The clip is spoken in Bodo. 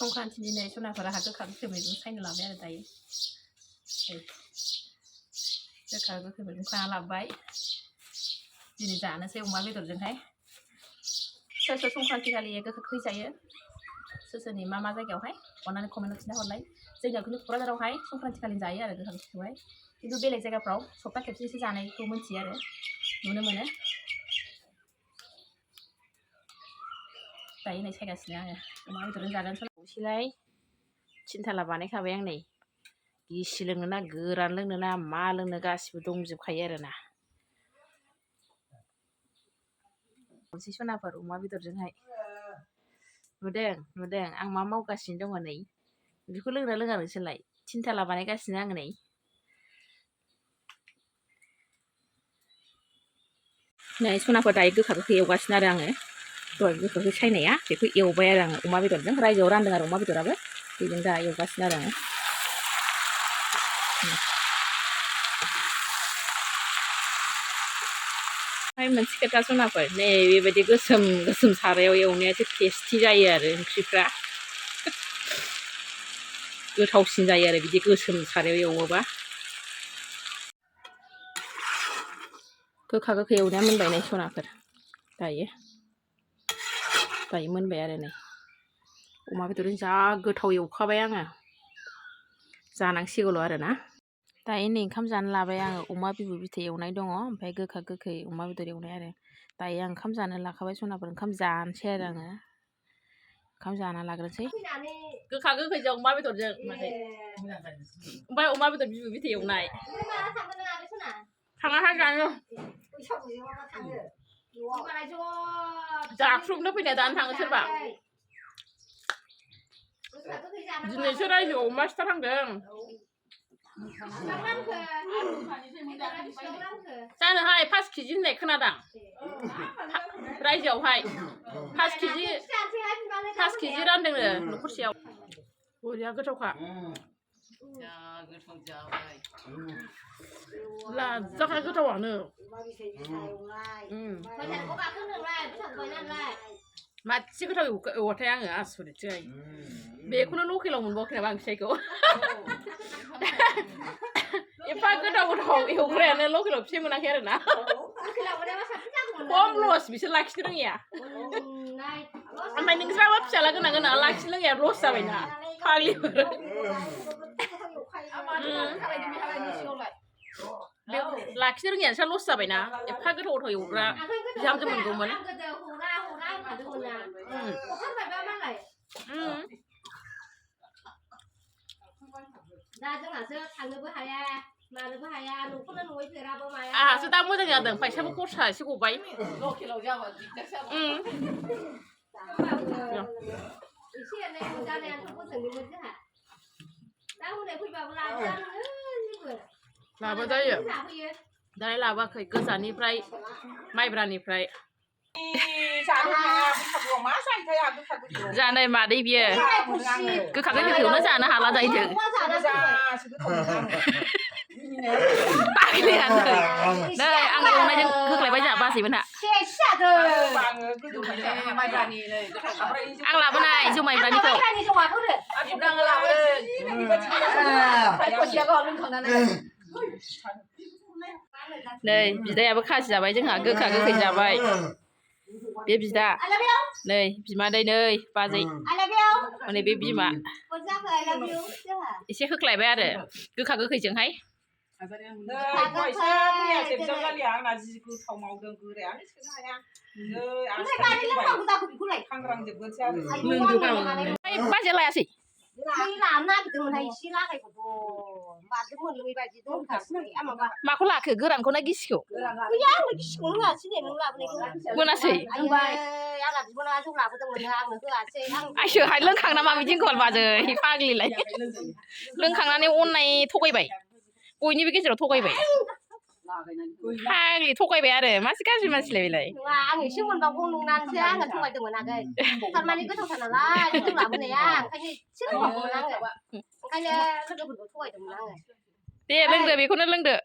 संक्रान्ति दिनै सनाफोरा गोखा गोखै मैगं सायनो लाबाय आरो दायो गोखा गोखै मैगं खाना लाबोबाय दिनै जानोसै अमा बेदरजोंहाय सोर सोर संक्रान्ति खालि गोखा गोखै जायो सोरनि मा जायगायावहाय अननानै कमेन्टआव खिन्था हरलाय जोंनियाव खिन्थु क'क्राझारावहाय संक्रान्ति खालि जायो आरो गोखा गोखैखौहाय खिन्थु बेलेग जायगाफ्राव सप्ता खेबसेसो जानायखौ मिन्थियो आरो नुनो मोनो दायो नै सायगासिनो आङो अमा बेदरजों जागोन संसैलाय थिनथाला बानायखाबाय आं नै गिसि लोंनो ना गोरान लोंनो ना मा लोंनो गासिबो दंजोबखायो आरोना मोनसे सनाफोर अमा बेदरजोंहाय नुदों आं मा मावगासिनो दङ नै बेखौ लोंना लोङा नोंसोरलाय थिनथाला बानायगासिनो आङो नै सनाफोर दायो गोखा गोखै एवगासिनो आरो आङो दहाय गोखा गोखै सायनाया बेखौ एवबाय आरो आङो अमा बेदरजों रायजोआव रानदों आरो अमा बेदराबो बेजों दा एवगासिनो आरो आङो ओमफ्राय मोनसे खोथा सनाफोर नै बेबायदि गोसोम सारायाव एवनायासो टेस्टि जायो आरो ओंख्रिफ्रा गोथावसिन जायो आरो बिदि गोसोम सारायाव एवोबा गोखा गोखै एवनाया मोनबाय नै सनाफोर दायो मोनबाय आरो नै अमा बेदरजों जा गोथाव एवखाबाय आङो जानांसिगौल' आरोना दायो नै ओंखाम जानो लाबाय आङो अमा बिबु बिथै एवनाय दङ ओमफ्राय गोखा गोखै अमा बेदर एवनाय आरो दायो आं ओंखाम जानो लाखाबाय सनाफोर ओंखाम जानोसै आरो आङो ओंखाम जाना लाग्रोसै गोखा गोखैजों अमा बेदरजों ओमफ्राय अमा बेदर बिबु बिथै एवनाय थाङाहाय जानो जाख्रुबनो फैनाया दानो थाङो सोरबा दिनैसो रायजोआव अमा सिथारहांदों जानोहाय 5 केजि होननाय खोनादां रायजोआवहाय 5 केजि रानदोंनो न'खरसेयाव बरिया गोथावखा लाजाखाय गोथावानो मासे गोथाव एवबाथाय आङो आसरितसै बेखौनो लकेलाव मोनबावाखै नामा आं फिसाइखौ एफा गोथाव एवग्रायानो लकेलाव फिसाइ मोनाखै आरोना खम लस बिसोर लाखिनो रोङिया ओमफ्राय नोंस्राबा फिसाला गोनां लाखिनो रोङिया लस जाबायना फाग्लिफोर लाखिनो रोङिया नोंस्रा लस जाबायना एफा गोथाव एवग्रा बिहामजो मोनगौमोन आंहासो दा मोजां जादों फैसाबो खरसा एसे गबाय लकेलाव जाबा लाबो जायो दालाय लाबोआखै गोजाननिफ्राय माइब्रानिफ्राय जानाय मादै बियो गोखा गोखैखौनो जानो हाला जाहैदों नै आं एवनायजों होख्लायबाय जोंहा बाजैमोनहा आं लाबोनाय जौ माइब्रानिखौ नै बिदायाबो खाजि जाबाय जोंहा गोखा गोखै जाबाय बे बिदा नै बिमादै नै बाजै हनै बे बिमा एसे होख्लायबाय आरो गोखा गोखैजोंहाय बाजैया लायासै माखौ लाखो गोरानखौ ना गिसिखौ मोनासै आइसोहाय लोंखांना मा बिदि होनखोबाल बाजै फाग्लिलाय लोंखांनानै अननाय थगायबाय बयनिबो गेजेराव थगायबाय फाग्लि थगायबाय आरो मासे गाज्रि मानसिलाय बेलाय आं एसे मोनबावगौ नंनानैसो आङो थगायदोंमोन आगै थारमाने गोथावथार नालाय जों लाबोनाया ओंखायनो एसे थगायदोंमोन आङो ओंखायनो लोगोफोरखौ थगायदोंमोन आङो दे लोंदो बेखौनो लोंदो